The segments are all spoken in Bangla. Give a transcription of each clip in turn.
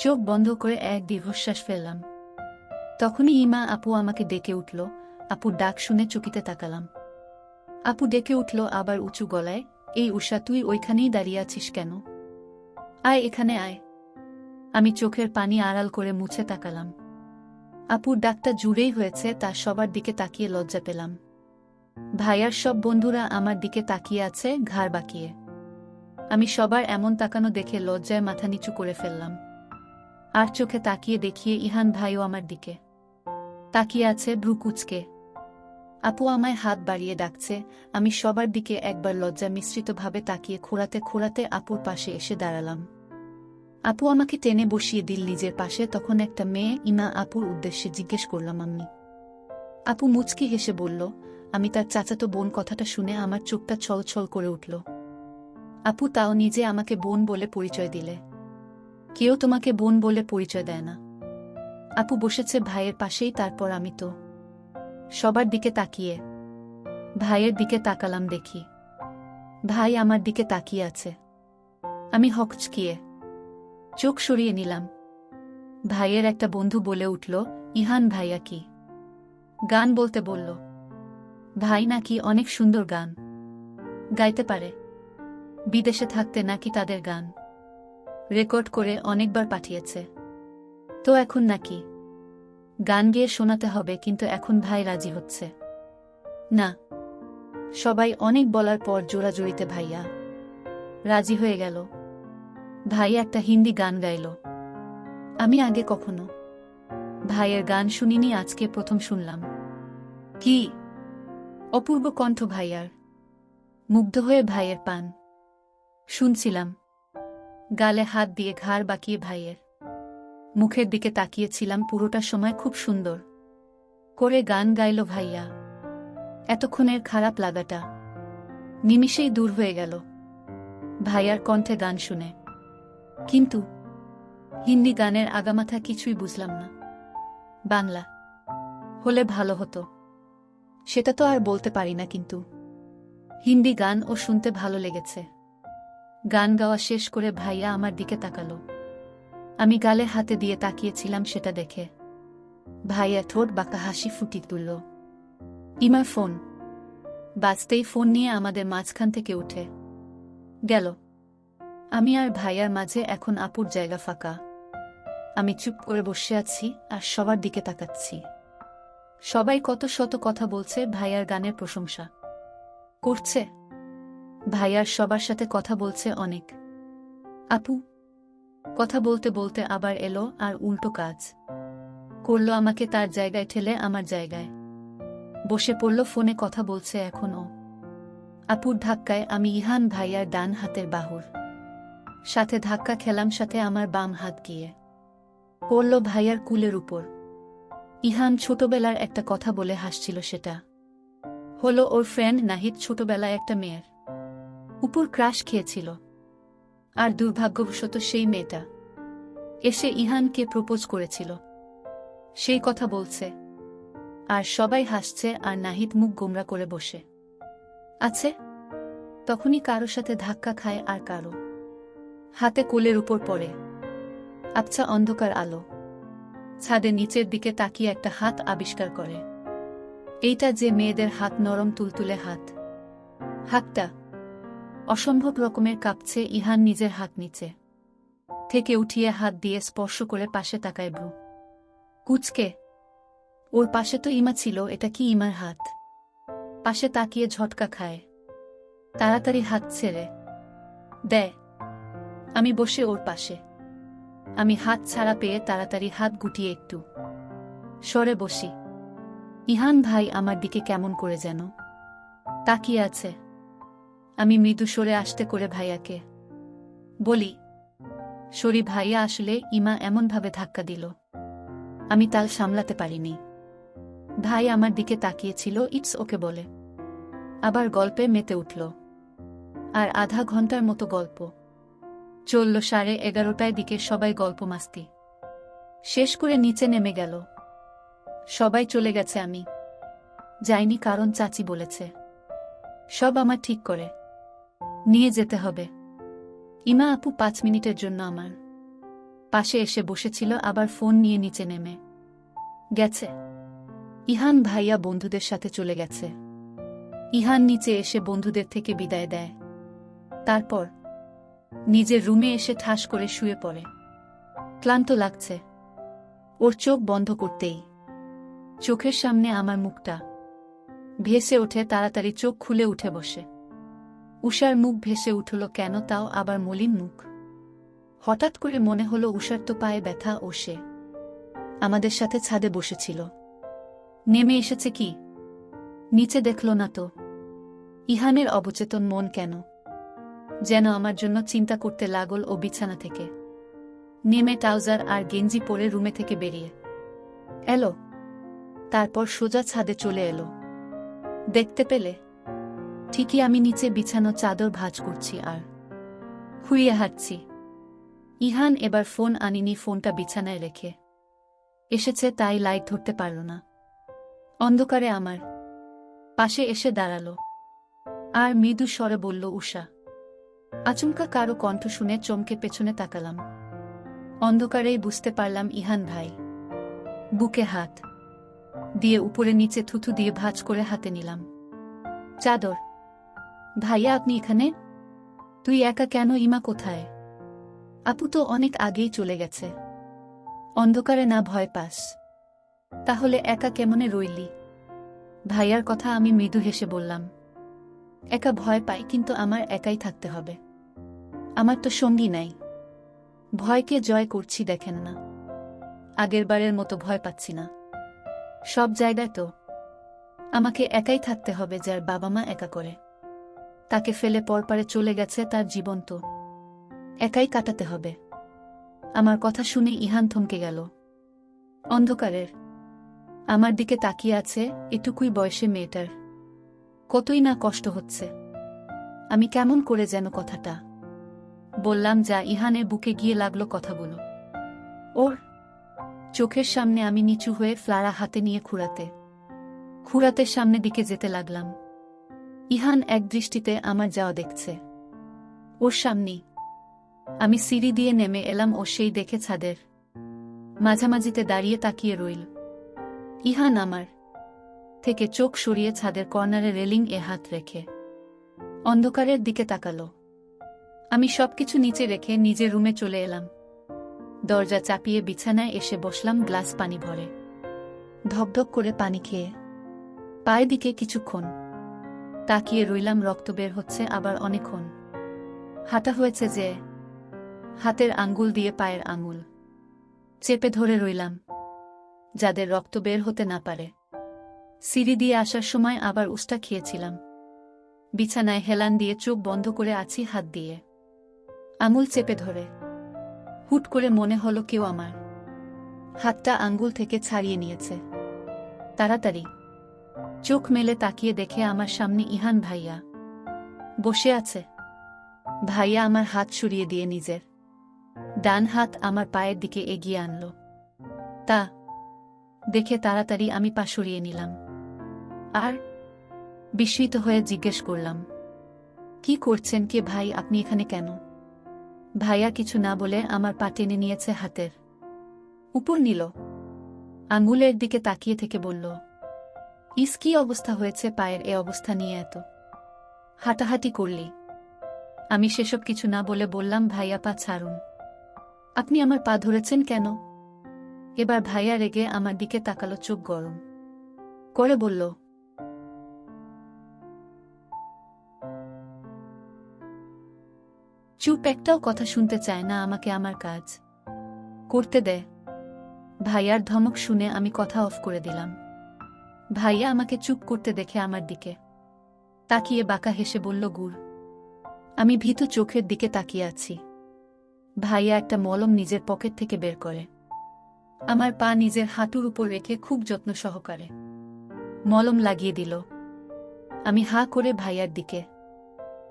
চোখ বন্ধ করে এক দীর্ঘশ্বাস ফেললাম। তখনই ইমা আপু আমাকে ডেকে উঠল। আপুর ডাক শুনে চকিতে তাকালাম। আপু ডেকে উঠল আবার উঁচু গলায়, এই উষা, তুই ওইখানেই দাঁড়িয়ে আছিস কেন? আয়, এখানে আয়। আমি চোখের পানি আড়াল করে মুছে তাকালাম। আপুর ডাকটা জুড়েই হয়েছে, তার সবার দিকে তাকিয়ে লজ্জা পেলাম। ভাইয়ার সব বন্ধুরা আমার দিকে তাকিয়ে আছে ঘাড় বাঁকিয়ে। আমি সবার এমন তাকানো দেখে লজ্জায় মাথা নিচু করে ফেললাম। আর চোখে তাকিয়ে দেখিয়ে ইহান ভাইও আমার দিকে তাকিয়ে আছে ভ্রু কুঁচকে। আপু আমায় হাত বাড়িয়ে ডাকছে। আমি সবার দিকে একবার লজ্জা মিশ্রিতভাবে তাকিয়ে খোঁড়াতে খোঁড়াতে আপুর পাশে এসে দাঁড়ালাম। আপু আমাকে টেনে বসিয়ে দিল নিজের পাশে। তখন একটা মেয়ে ইমা আপুর উদ্দেশ্যে জিজ্ঞেস করলাম, আমি? আপু মুচকি হেসে বলল, আমি তার চাচাতো বোন। কথাটা শুনে আমার চোখটা ছলছল করে উঠল। আপু, তাও নিজে আমাকে বোন বলে পরিচয় দিলে? কেউ তোমাকে বোন বলে পরিচয় দেয় না। আপু বসেছে ভাইয়ের পাশেই। তারপর আমি তো সবার দিকে তাকিয়ে ভাইয়ের দিকে তাকালাম, দেখি ভাই আমার দিকে তাকিয়ে আছে। আমি হকচকিয়ে চোখ সরিয়ে নিলাম। ভাইয়ের একটা বন্ধু বলে উঠল, ইহান ভাইয়া কি গান বলতে বলল? ভাই নাকি অনেক সুন্দর গান গাইতে পারে। বিদেশে থাকতে নাকি তাদের গান রেকর্ড করে অনেকবার পাঠিয়েছে। তো এখন নাকি গান গেয়ে শোনাতে হবে, কিন্তু এখন ভাই রাজি হচ্ছে না। সবাই অনেক বলার পর জোরাজুরিতে ভাইয়া রাজি হয়ে গেল। ভাই একটা হিন্দি গান গাইল। আমি আগে কখনো ভাইয়ের গান শুনিনি, আজকে প্রথম শুনলাম। কি অপূর্ব কণ্ঠ ভাইয়ার! মুগ্ধ হয়ে ভাইয়ের পান শুনছিলাম, গালে হাত দিয়ে ঘাড় বাঁকিয়ে ভাইয়ের মুখের দিকে তাকিয়েছিলাম। পুরোটা সময় খুব সুন্দর করে গান গাইল ভাইয়া। এতক্ষণের খারাপ লাগাটা নিমিষেই দূর হয়ে গেল ভাইয়ার কণ্ঠে গান শুনে। কিন্তু হিন্দি গানের আগামাথা কিছুই বুঝলাম না। বাংলা হলে ভালো হতো, সেটা তো আর বলতে পারি না, কিন্তু হিন্দি গান ও শুনতে ভালো লেগেছে। গান গাওয়া শেষ করে ভাইয়া আমার দিকে তাকালো। আমি গালে হাতে দিয়ে তাকিয়েছিলাম সেটা দেখে। ভাইয়া ঠোঁট বাঁকা হাসি ফুটিয়ে তুলল। ইমার ফোন বাজতেই ফোন নিয়ে আমাদের মাঝখান থেকে উঠে গেল। আমি আর ভাইয়ার মাঝে এখন আপুর জায়গা ফাঁকা। আমি চুপ করে বসে আছি আর সবার দিকে তাকাচ্ছি। সবাই কত শত কথা বলছে, ভাইয়ার গানের প্রশংসা করছে। ভাইয়ার সবার সাথে কথা বলছে অনেক। আপু কথা বলতে বলতে আবার এলো আর উল্টো কাজ করল, আমাকে তার জায়গায় ঠেলে আমার জায়গায় বসে পড়ল। ফোনে কথা বলছে এখনও। আপুর ধাক্কায় আমি ইহান ভাইয়ার ডান হাতের বাহুর সাথে ধাক্কা খেলাম, সাথে আমার বাম হাত গিয়ে পড়ল ভাইয়ার কুলের উপর। ইহান ছোটবেলার একটা কথা বলে হাসছিল, সেটা হলো ওর ফ্রেন্ড নাহিদ ছোটবেলায় একটা মেয়ের উপর ক্রাশ খেয়েছিল, আর দুর্ভাগ্যবশত সেই মেয়েটা এসে ইহানকে প্রপোজ করেছিল। সেই কথা বলছে, আর সবাই হাসছে, আর নাহিদ মুখ গোমরা করে বসে আছে। তখনই কারো সাথে ধাক্কা খায় আর কারো হাতে কোলের উপর পড়ে। আবছা অন্ধকার আলো ছাদে নিচের দিকে তাকিয়ে একটা হাত আবিষ্কার করে। এইটা যে মেয়েদের হাত, নরম তুলতুলে হাত। হাতটা অসম্ভব রকমের কাঁপছে। ইহান নিজের হাত নিচে থেকে উঠিয়ে হাত দিয়ে স্পর্শ করে পাশে তাকায় ভ্রু কুচকে। ওর পাশে তো ইমা ছিল, এটা কি ইমার হাত? পাশে তাকিয়ে ঝটকা খায়, তাড়াতাড়ি হাত ছেড়ে দেয়। আমি বসে ওর পাশে। আমি হাত ছাড়া পেয়ে তাড়াতাড়ি হাত গুটিয়ে একটু সরে বসি। ইহান ভাই আমার দিকে কেমন করে যেন তাকিয়ে আছে। আমি মৃদু সরে আসতে করে ভাইয়াকে বলি, সরি ভাইয়া, আসলে ইমা এমনভাবে ধাক্কা দিল, আমি তাল সামলাতে পারিনি। ভাই আমার দিকে তাকিয়েছিল, ইটস ওকে বলে আবার গল্পে মেতে উঠল। আর আধা ঘন্টার মতো গল্প চলল। 11:30টার দিকে সবাই গল্প মাস্তি শেষ করে নিচে নেমে গেল। সবাই চলে গেছে, আমি যাইনি, কারণ চাচি বলেছে সব আমার ঠিক করে নিয়ে যেতে হবে। ইমা আপু 5 মিনিটের জন্য আমার পাশে এসে বসেছিল, আবার ফোন নিয়ে নিচে নেমে গেছে। ইহান ভাইয়া বন্ধুদের সাথে চলে গেছে। ইহান নিচে এসে বন্ধুদের থেকে বিদায় দেয়। তারপর নিজের রুমে এসে ঠাস করে শুয়ে পড়ে। ক্লান্ত লাগছে। ওর চোখ বন্ধ করতেই চোখের সামনে আমার মুখটা ভেসে ওঠে। তাড়াতাড়ি চোখ খুলে উঠে বসে। উষার মুখ ভেসে উঠল, কেন তাও আবার মলিন মুখ। হঠাৎ করে মনে হলো উষার তো পায়ে ব্যথা, ও সে আমাদের সাথে ছাদে বসেছিল। নেমে এসেছে কি নিচে দেখল না তো? ইহানের অবচেতন মন কেন যেন আমার জন্য চিন্তা করতে লাগল। ও বিছানা থেকে নেমে ট্রাউজার আর গেঞ্জি পরে রুমে থেকে বেরিয়ে এলো। তারপর সোজা ছাদে চলে এলো। দেখতে পেলে ঠিকই আমি নিচে বিছানো চাদর ভাঁজ করছি আর খুইয়ে হাঁটছি। ইহান এবার ফোন আনিনি, ফোনটা বিছানায় রেখে এসেছে, তাই লাইট ধরতে পারল না। অন্ধকারে আমার পাশে এসে দাঁড়ালো আর মৃদু স্বরে বলল, উষা। আচমকা কারো কণ্ঠ শুনে চমকে পেছনে তাকালাম। অন্ধকারেই বুঝতে পারলাম ইহান ভাই। বুকে হাত দিয়ে উপরে নিচে থুথু দিয়ে ভাঁজ করে হাতে নিলাম চাদর। ভাইয়া, আপনি এখানে? তুই একা কেন? ইমা কোথায়? আপু তো অনেক আগেই চলে গেছে। অন্ধকারে না ভয় পাস? তাহলে একা কেমনে রইলি? ভাইয়ার কথা আমি মৃদু হেসে বললাম, একা ভয় পাই, কিন্তু আমার একাই থাকতে হবে। আমার তো সঙ্গী নাই। ভয়কে জয় করছি, দেখেন না? আগেরবারের মতো ভয় পাচ্ছি না। সব জায়গায় তো আমাকে একাই থাকতে হবে। যার বাবা মা একা করে, তাকে ফেলে পরপারে চলে গেছে, তার জীবন তো একাই কাটাতে হবে। আমার কথা শুনে ইহান থমকে গেল। অন্ধকারের আমার দিকে তাকিয়ে আছে। এটুকুই বয়সে মেয়েটার কতই না কষ্ট হচ্ছে। আমি কেমন করে যেন কথাটা বললাম, যা ইহানের বুকে গিয়ে লাগলো কথাগুলো। ওর চোখের সামনে আমি নিচু হয়ে ফ্লারা হাতে নিয়ে খুঁড়াতে সামনে দিকে যেতে লাগলাম। ইহান এক দৃষ্টিতে আমার যাওয়া দেখছে। ওর সামনেই আমি সিঁড়ি দিয়ে নেমে এলাম। ও সেই দেখে ছাদের মাঝামাঝিতে দাঁড়িয়ে তাকিয়ে রইল। ইহান আমার থেকে চোখ সরিয়ে ছাদের কর্নারে রেলিং এ হাত রেখে অন্ধকারের দিকে তাকালো। আমি সবকিছু নিচে রেখে নিজের রুমে চলে এলাম। দরজা চাপিয়ে বিছানায় এসে বসলাম, গ্লাস পানি ভরে ধকধক করে পানি খেয়ে পায়ের দিকে কিছুক্ষণ তাকিয়ে রইলাম। রক্ত বের হচ্ছে, আবার অনেকক্ষণ হাঁটা হয়েছে যে হাতের আঙ্গুল দিয়ে পায়ের আঙুল চেপে ধরে রইলাম, যাদের রক্ত বের হতে না পারে। সিঁড়ি দিয়ে আসার সময় আবার উষ্টা খেয়েছিলাম। বিছানায় হেলান দিয়ে চোখ বন্ধ করে আছি, হাত দিয়ে আঙুল চেপে ধরে। হুট করে মনে হলো কেউ আমার হাতটা আঙ্গুল থেকে ছাড়িয়ে নিয়েছে। তাড়াতাড়ি চোখ মেলে তাকিয়ে দেখে আমার সামনে ইহান ভাইয়া বসে আছে। ভাইয়া আমার হাত সরিয়ে দিয়ে নিজের ডান হাত আমার পায়ের দিকে এগিয়ে আনল। তা দেখে তাড়াতাড়ি আমি পা সরিয়ে নিলাম আর বিস্মিত হয়ে জিজ্ঞেস করলাম, কি করছেন? কে ভাই? আপনি এখানে কেন? ভাইয়া কিছু না বলে আমার পা টেনে নিয়েছে, হাতের উপর নিল, আঙুলের দিকে তাকিয়ে থেকে বলল, ইস, কি অবস্থা হয়েছে পায়ের? এ অবস্থা নিয়ে এত হাঁটাহাঁটি করলি? আমি সেসব কিছু না বলে বললাম, ভাইয়া পা ছাড়ুন। আপনি আমার পা ধরেছেন কেন? এবার ভাইয়া রেগে আমার দিকে তাকালো, চোখ গরম করে বলল, চুপ, একটাও কথা শুনতে চায় না আমাকে আমার কাজ করতে দে। ভাইয়ার ধমক শুনে আমি কথা অফ করে দিলাম। ভাইয়া আমাকে চুপ করতে দেখে আমার দিকে তাকিয়ে বাঁকা হেসে বলল, গুড়। আমি ভীতু চোখের দিকে তাকিয়ে আছি। ভাইয়া একটা মলম নিজের পকেট থেকে বের করে আমার পা নিজের হাঁটুর উপর রেখে খুব যত্ন সহকারে মলম লাগিয়ে দিল। আমি হা করে ভাইয়ার দিকে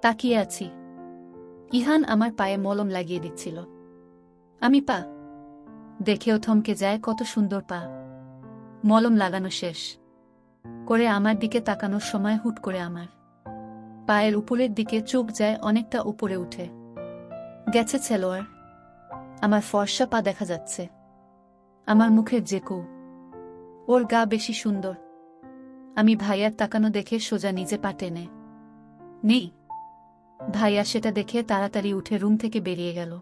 তাকিয়ে আছি। ইহান আমার পায়ে মলম লাগিয়ে দিচ্ছিল। আমি পা দেখেও থমকে যায়, কত সুন্দর পা। মলম লাগানো শেষ করে আমার দিকে তাকানোর সময় হুট করে আমার পায়ের উপরের দিকে চোখ যায়, অনেকটা উপরে উঠে গেছে। ছেলোয়ার আমার ফর্সা পা দেখা যাচ্ছে। আমার মুখের জেকো। ওর গা বেশি সুন্দর। আমি ভাইয়ার তাকানো দেখে সোজা নিজে পা টেনে নেই। ভাইয়া সেটা দেখে তাড়াতাড়ি উঠে রুম থেকে বেরিয়ে গেল।